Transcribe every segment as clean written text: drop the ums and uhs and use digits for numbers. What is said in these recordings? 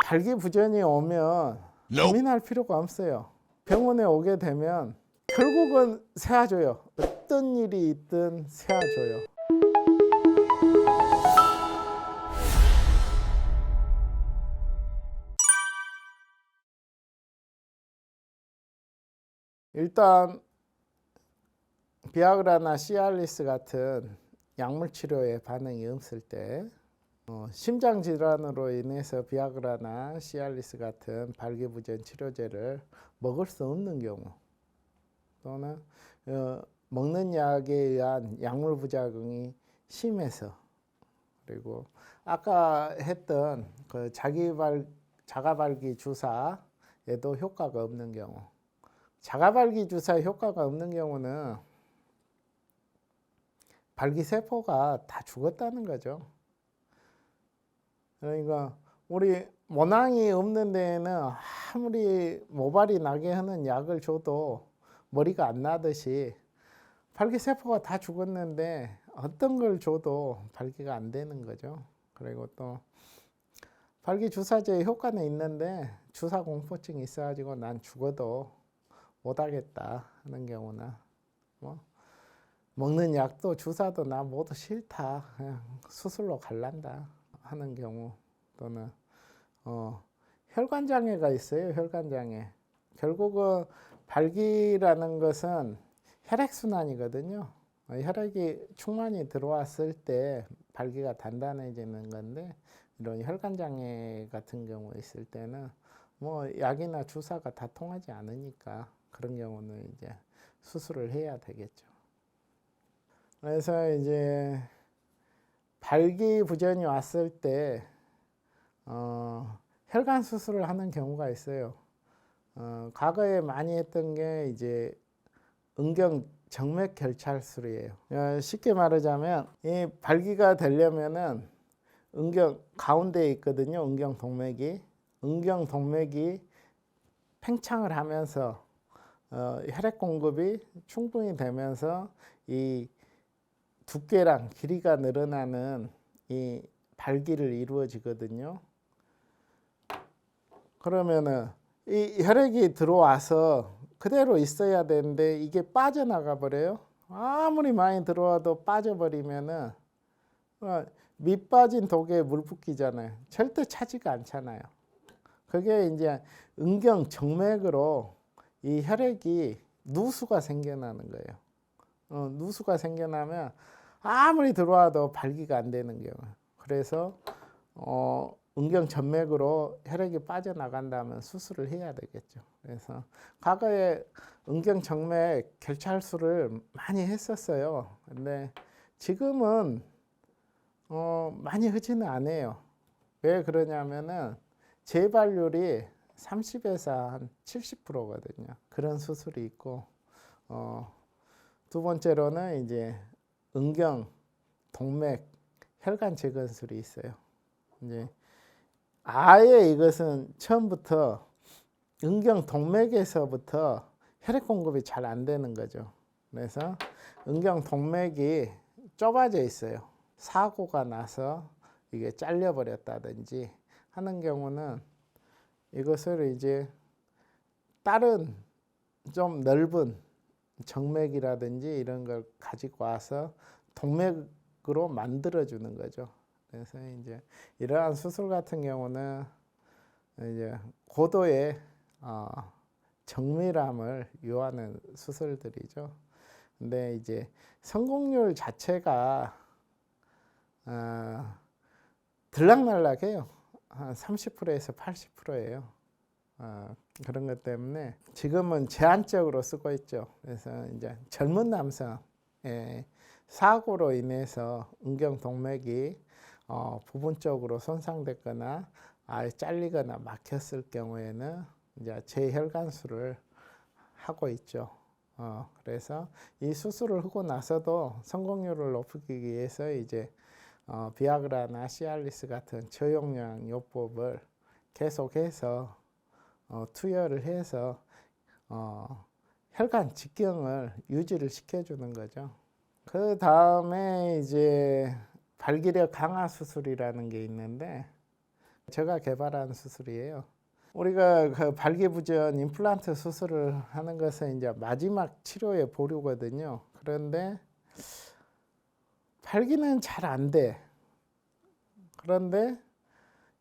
발기부전이 오면 고민할 필요가 없어요. 병원에 오게 되면 결국은 세아줘요. 어떤 일이 있든 세아줘요. 일단 비아그라나 시알리스 같은 약물 치료에 반응이 없을 때, 심장 질환으로 인해서 비아그라나 시알리스 같은 발기부전 치료제를 먹을 수 없는 경우, 또는 먹는 약에 의한 약물 부작용이 심해서, 그리고 아까 했던 그 자가발기 주사에도 효과가 없는 경우, 자가발기 주사에 효과가 없는 경우는 발기세포가 다 죽었다는 거죠. 그러니까 우리 모낭이 없는 데에는 아무리 모발이 나게 하는 약을 줘도 머리가 안 나듯이 발기세포가 다 죽었는데 어떤 걸 줘도 발기가 안 되는 거죠. 그리고 또 발기주사제의 효과는 있는데 주사 공포증이 있어가지고 난 죽어도 못하겠다 하는 경우나, 먹는 약도 주사도 나 모두 싫다, 그냥 수술로 갈란다 하는 경우, 또는 혈관장애가 있어요. 혈관장애. 결국은 발기라는 것은 혈액순환이거든요. 혈액이 충만히 들어왔을 때 발기가 단단해지는 건데, 이런 혈관장애 같은 경우 있을 때는 약이나 주사가 다 통하지 않으니까 그런 경우는 이제 수술을 해야 되겠죠. 그래서 이제 발기부전이 왔을 때 혈관 수술을 하는 경우가 있어요. 과거에 많이 했던 게 이제 은경 정맥 결찰술이에요. 쉽게 말하자면 이 발기가 되려면은 은경 가운데에 있거든요. 은경 동맥이 팽창을 하면서 혈액 공급이 충분히 되면서 이 두께랑 길이가 늘어나는 이 발기를 이루어지거든요. 그러면은 이 혈액이 들어와서 그대로 있어야 되는데 이게 빠져나가 버려요. 아무리 많이 들어와도 빠져버리면은 밑 빠진 독에 물 붓기잖아요. 절대 차지가 않잖아요. 그게 이제 은경 정맥으로 이 혈액이 누수가 생겨나는 거예요. 누수가 생겨나면 아무리 들어와도 발기가 안 되는 경우. 그래서 은경 전맥으로 혈액이 빠져나간다면 수술을 해야 되겠죠. 그래서 과거에 은경 정맥 결찰술을 많이 했었어요. 근데 지금은 많이 하지는 않아요. 왜 그러냐면은 재발률이 30에서 한 70%거든요. 그런 수술이 있고, 두 번째로는 이제 은경 동맥 혈관 재건술이 있어요. 이제 아예 이것은 처음부터 은경 동맥에서부터 혈액 공급이 잘 안 되는 거죠. 그래서 은경 동맥이 좁아져 있어요. 사고가 나서 이게 잘려버렸다든지 하는 경우는 이것을 이제 다른 좀 넓은 정맥이라든지 이런 걸 가지고 와서 동맥으로 만들어 주는 거죠. 그래서 이제 이러한 수술 같은 경우는 이제 고도의 정밀함을 요하는 수술들이죠. 근데 이제 성공률 자체가 들락날락해요. 한 30%에서 80%예요. 그런 것 때문에 지금은 제한적으로 쓰고 있죠. 그래서 이제 젊은 남성 사고로 인해서 은경 동맥이 부분적으로 손상됐거나 아예 잘리거나 막혔을 경우에는 이제 재혈관술을 하고 있죠. 그래서 이 수술을 하고 나서도 성공률을 높이기 위해서 이제 비아그라나 시알리스 같은 저용량 요법을 계속해서 투여를 해서 혈관 직경을 유지를 시켜주는 거죠. 그 다음에 이제 발기력 강화 수술이라는 게 있는데, 제가 개발한 수술이에요. 우리가 그 발기부전 임플란트 수술을 하는 것은 이제 마지막 치료의 보류거든요. 그런데 발기는 잘 안 돼. 그런데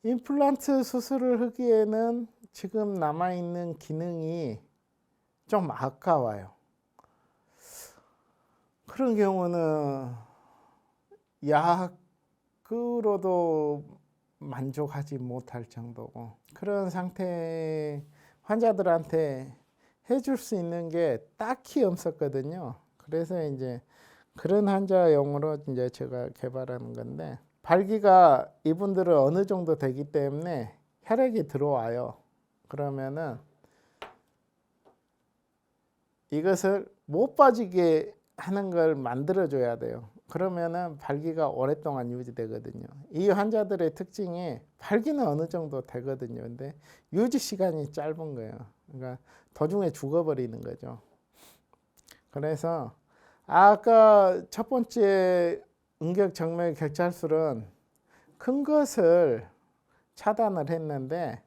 임플란트 수술을 하기에는 지금 남아있는 기능이 좀 아까워요. 그런 경우는 약으로도 만족하지 못할 정도고, 그런 상태 환자들한테 해줄 수 있는 게 딱히 없었거든요. 그래서 이제 그런 환자용으로 이제 제가 개발하는 건데, 발기가 이분들은 어느 정도 되기 때문에 혈액이 들어와요. 그러면은 이것을 못 빠지게 하는 걸 만들어 줘야 돼요. 그러면은 발기가 오랫동안 유지되거든요. 이 환자들의 특징이 발기는 어느 정도 되거든요. 근데 유지 시간이 짧은 거예요. 그러니까 도중에 죽어버리는 거죠. 그래서 아까 첫 번째 응격 정맥 결찰술은 큰 것을 차단을 했는데,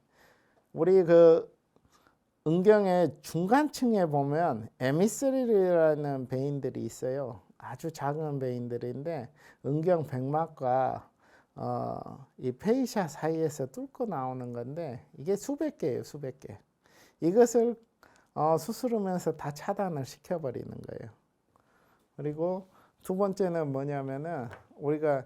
우리 그 응경의 중간층에 보면 에미스릴이라는 베인들이 있어요. 아주 작은 베인들인데 응경 백막과 이 페이샤 사이에서 뚫고 나오는 건데, 이게 수백 개예요, 수백 개. 이것을 수술하면서 다 차단을 시켜버리는 거예요. 그리고 두 번째는 뭐냐면은 우리가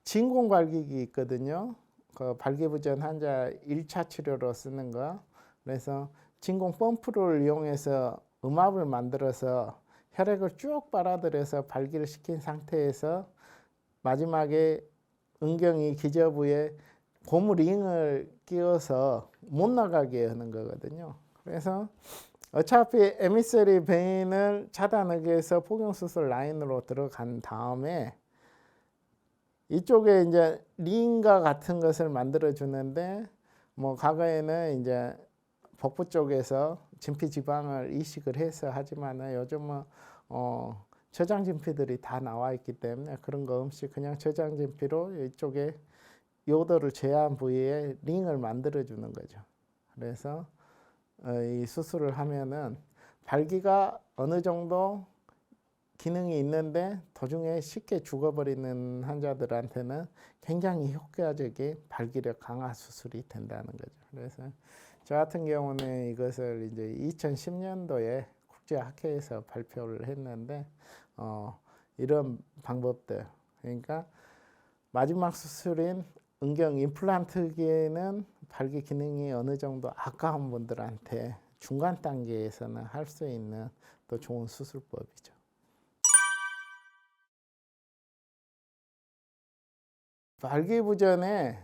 진공발기기 있거든요. 그 발기부전 환자 1차 치료로 쓰는 거. 그래서 진공 펌프를 이용해서 음압을 만들어서 혈액을 쭉 빨아들여서 발기를 시킨 상태에서 마지막에 응경이 기저부에 고무 링을 끼워서 못 나가게 하는 거거든요. 그래서 어차피 에미세리 베인을 차단하기 위해서 포경수술 라인으로 들어간 다음에 이쪽에 이제 링과 같은 것을 만들어 주는데, 뭐 과거에는 이제 복부 쪽에서 진피 지방을 이식을 해서 하지만은 요즘은 저장 진피들이 다 나와 있기 때문에 그런 거 없이 그냥 저장 진피로 이쪽에 요도를 제한 부위에 링을 만들어 주는 거죠. 그래서 이 수술을 하면은 발기가 어느 정도 기능이 있는데 도중에 쉽게 죽어버리는 환자들한테는 굉장히 효과적인 발기력 강화 수술이 된다는 거죠. 그래서 저 같은 경우는 이것을 이제 2010년도에 국제학회에서 발표를 했는데, 이런 방법들, 그러니까 마지막 수술인 응경 임플란트기에는 발기 기능이 어느 정도 아까운 분들한테 중간 단계에서는 할 수 있는 또 좋은 수술법이죠. 발기부전에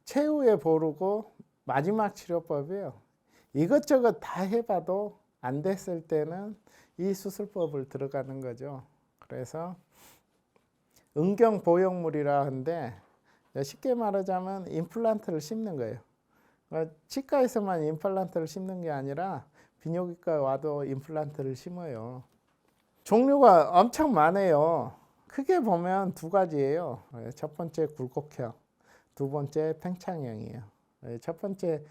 최후에 보르고 마지막 치료법이에요. 이것저것 다 해봐도 안 됐을 때는 이 수술법을 들어가는 거죠. 그래서 응경 보형물이라 하는데, 쉽게 말하자면 임플란트를 심는 거예요. 치과에서만 임플란트를 심는 게 아니라 비뇨기과 와도 임플란트를 심어요. 종류가 엄청 많아요. 크게 보면 두 가지예요. 첫 번째 굴곡형, 두 번째 팽창형이에요. 첫 번째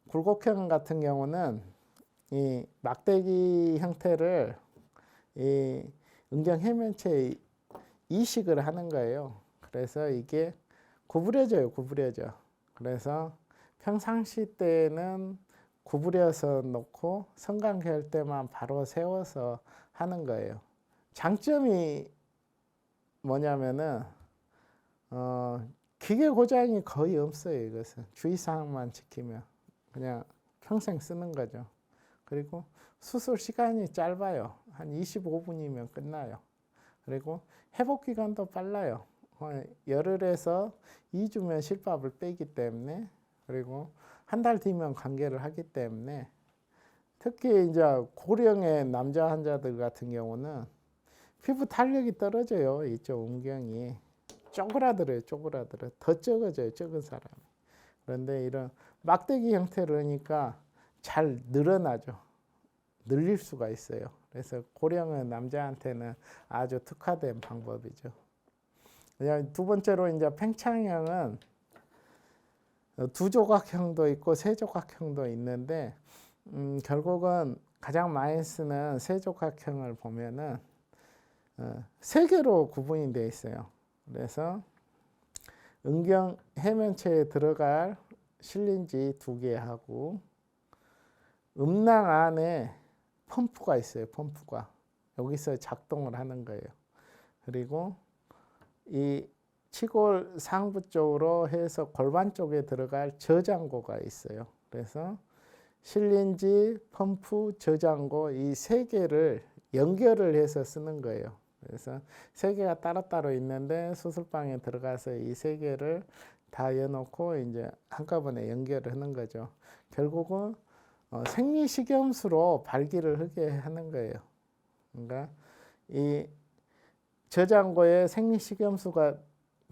굴곡형 같은 경우는 이 막대기 형태를 이 응경 해면체에 이식을 하는 거예요. 그래서 이게 구부려져요, 구부려져. 그래서 평상시 때는 구부려서 놓고 성관계할 때만 바로 세워서 하는 거예요. 장점이 뭐냐면은 기계 고장이 거의 없어요. 이것은 주의사항만 지키면 그냥 평생 쓰는 거죠. 그리고 수술 시간이 짧아요. 한 25분이면 끝나요. 그리고 회복 기간도 빨라요. 열흘에서 2주면 실밥을 빼기 때문에, 그리고 한 달 뒤면 관계를 하기 때문에, 특히 이제 고령의 남자 환자들 같은 경우는 피부 탄력이 떨어져요. 이쪽 음경이 쪼그라들어요. 쪼그라들어. 더 적어져요. 적은 사람이. 그런데 이런 막대기 형태로 하니까 잘 늘어나죠. 늘릴 수가 있어요. 그래서 고령의 남자한테는 아주 특화된 방법이죠. 두 번째로 이제 팽창형은 두 조각형도 있고 세 조각형도 있는데 결국은 가장 많이 쓰는 세 조각형을 보면은 세 개로 구분이 되어 있어요. 그래서 은경 해면체에 들어갈 실린지 두 개 하고 음낭 안에 펌프가 있어요. 펌프가 여기서 작동을 하는 거예요. 그리고 이 치골 상부 쪽으로 해서 골반 쪽에 들어갈 저장고가 있어요. 그래서 실린지, 펌프, 저장고 이 세 개를 연결을 해서 쓰는 거예요. 그래서 세 개가 따로따로 있는데 수술방에 들어가서 이 세 개를 다 여놓고 이제 한꺼번에 연결을 하는 거죠. 결국은 생리식염수로 발기를 하게 하는 거예요. 그러니까 이 저장고에 생리식염수가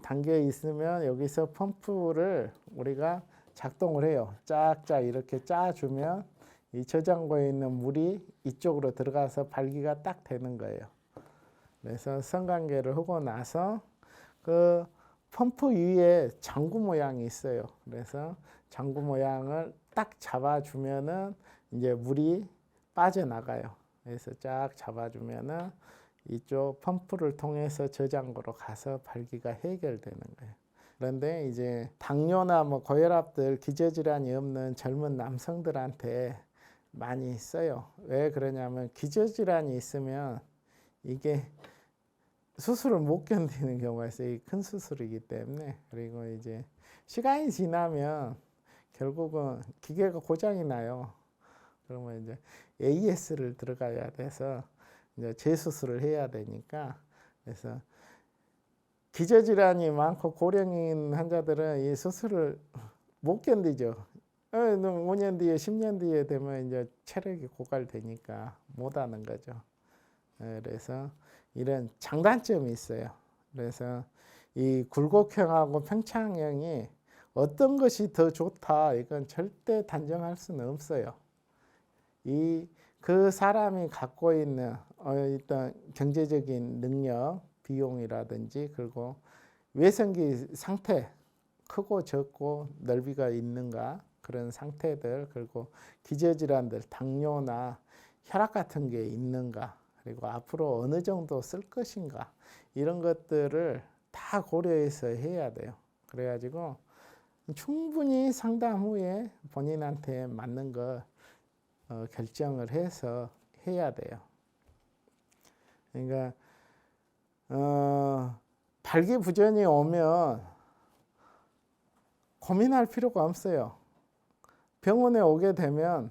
담겨 있으면 여기서 펌프를 우리가 작동을 해요. 쫙쫙 이렇게 짜주면 이 저장고에 있는 물이 이쪽으로 들어가서 발기가 딱 되는 거예요. 그래서 성관계를 하고 나서 그 펌프 위에 장구 모양이 있어요. 그래서 장구 모양을 딱 잡아주면은 이제 물이 빠져나가요. 그래서 쫙 잡아주면은 이쪽 펌프를 통해서 저장고로 가서 발기가 해결되는 거예요. 그런데 이제 당뇨나 뭐 고혈압들 기저질환이 없는 젊은 남성들한테 많이 써요. 왜 그러냐면 기저질환이 있으면 이게 수술을 못 견디는 경우가 있어요. 이 큰 수술이기 때문에. 그리고 이제 시간이 지나면 결국은 기계가 고장이 나요. 그러면 이제 AS를 들어가야 돼서 이제 재수술을 해야 되니까. 그래서 기저질환이 많고 고령인 환자들은 이 수술을 못 견디죠. 5년 뒤에 10년 뒤에 되면 이제 체력이 고갈되니까 못 하는 거죠. 그래서 이런 장단점이 있어요. 그래서 이 굴곡형하고 평창형이 어떤 것이 더 좋다 이건 절대 단정할 수는 없어요. 그 사람이 갖고 있는 어떤 경제적인 능력, 비용이라든지 그리고 외성기 상태, 크고 적고 넓이가 있는가 그런 상태들, 그리고 기저질환들, 당뇨나 혈압 같은 게 있는가, 그리고 앞으로 어느 정도 쓸 것인가 이런 것들을 다 고려해서 해야 돼요. 그래가지고 충분히 상담 후에 본인한테 맞는 거 결정을 해서 해야 돼요. 그러니까 발기부전이 오면 고민할 필요가 없어요. 병원에 오게 되면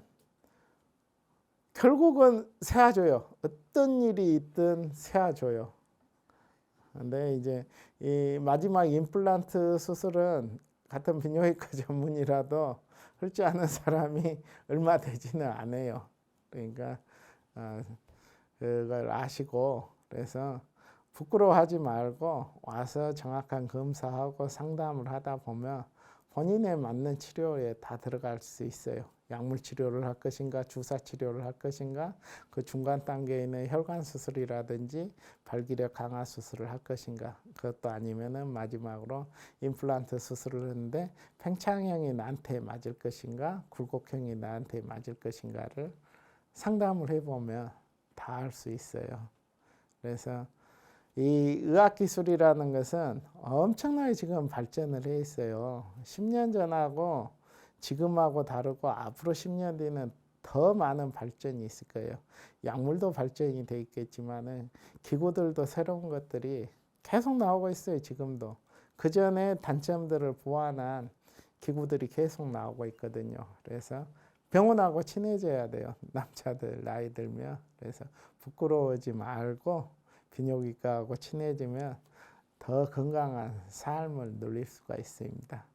결국은 세워줘요. 어떤 일이 있든 세워줘요. 근데 이제 이 마지막 임플란트 수술은 같은 비뇨기과 전문이라도 할 줄 아는 사람이 얼마 되지는 않아요. 그러니까 그걸 아시고, 그래서 부끄러워하지 말고 와서 정확한 검사하고 상담을 하다 보면 본인에 맞는 치료에 다 들어갈 수 있어요. 약물 치료를 할 것인가, 주사 치료를 할 것인가, 그 중간 단계에 있는 혈관 수술이라든지 발기력 강화 수술을 할 것인가, 그것도 아니면은 마지막으로 임플란트 수술을 하는데 팽창형이 나한테 맞을 것인가, 굴곡형이 나한테 맞을 것인가를 상담을 해보면 다 알 수 있어요. 그래서 이 의학기술이라는 것은 엄청나게 지금 발전을 해 있어요. 10년 전하고 지금하고 다르고 앞으로 10년 뒤는 더 많은 발전이 있을 거예요. 약물도 발전이 돼 있겠지만은 기구들도 새로운 것들이 계속 나오고 있어요. 지금도. 그 전에 단점들을 보완한 기구들이 계속 나오고 있거든요. 그래서 병원하고 친해져야 돼요. 남자들 나이 들면. 그래서 부끄러워하지 말고 비뇨기과하고 친해지면 더 건강한 삶을 누릴 수가 있습니다.